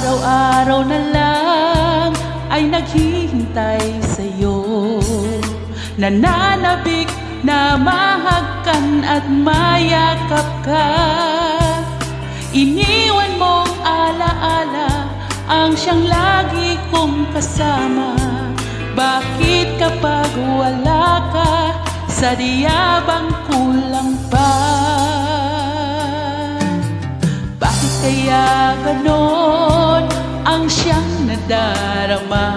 araw-araw na lang ay naghihintay sa'yo. Nananabik na mahagkan at mayakap ka. Iniwan mong alaala ang siyang lagi kong kasama. Bakit kapag wala ka, sadya bang kulang pa? Bakit kaya ganon ang siyang nadarama?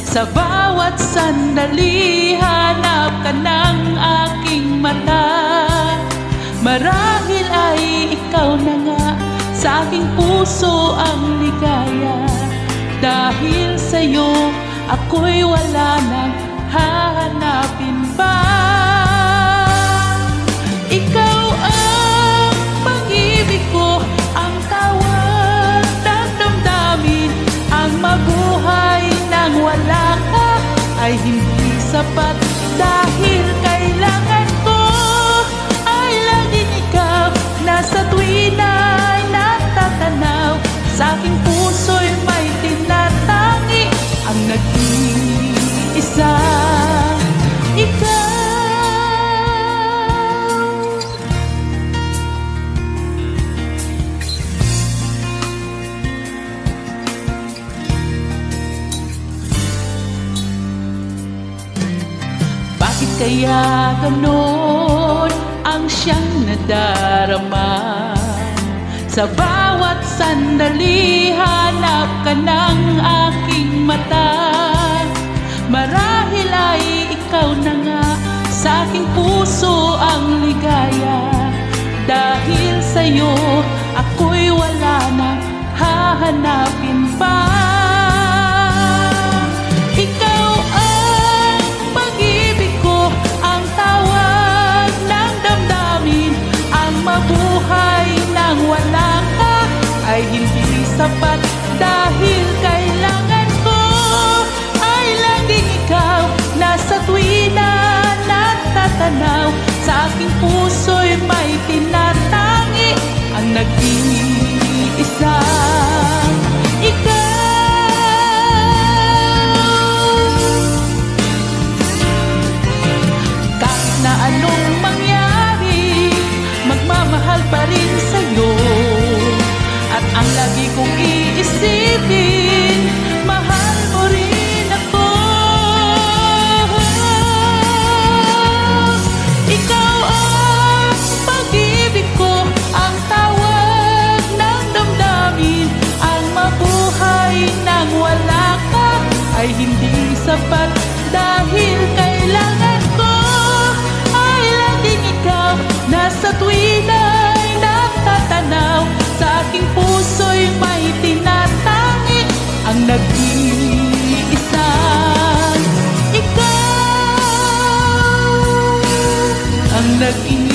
Sa bawat sandali, hanap ka ng aking mata. Marahil ay ikaw na nga, sa aking puso ang ligaya. Dahil sa'yo, ako'y wala nang hahanapin pa. Ikaw ang pag-ibig ko, ang tawag ng damdamin. Ang mabuhay nang wala ka ay hindi sapat. Dahil kailangan ko ay laging ikaw, na sa tuwin ay natatanaw. Sa aking puso'y may tinatangi ang nag-iisa, ikaw. Bakit kaya ganon ang siyang nadarama? Sa bawat sandali, hanap ka ng aking mata. Marahil ay ikaw na nga, sa aking puso ang ligaya. Dahil sa'yo, ako'y wala na hahanapin pa. Ikaw ang pag-ibig ko, ang tawag ng damdamin. Ang mabuhay nang wala ka ay hindi sapat. Dahil kailangan ko ay laging ikaw, na sa tuwin na natatanaw. Sa aking puso'y may tinatangi ang nag-iisa, ikaw. Kahit na anong mangyari, magmamahal pa rin sa'yo. At ang lagi kong iisipin, mahal mo rin ako. Ikaw ang pag-ibig ko, ang tawag ng damdamin. Ang mabuhay nang wala ka ay hindi sapat. Dahil kailangan ko ay laging ikaw, na sa tuwin ay natatanaw. Sa aking puso'y may tinatangi ang nag-iisa, ikaw ang nag-iisa.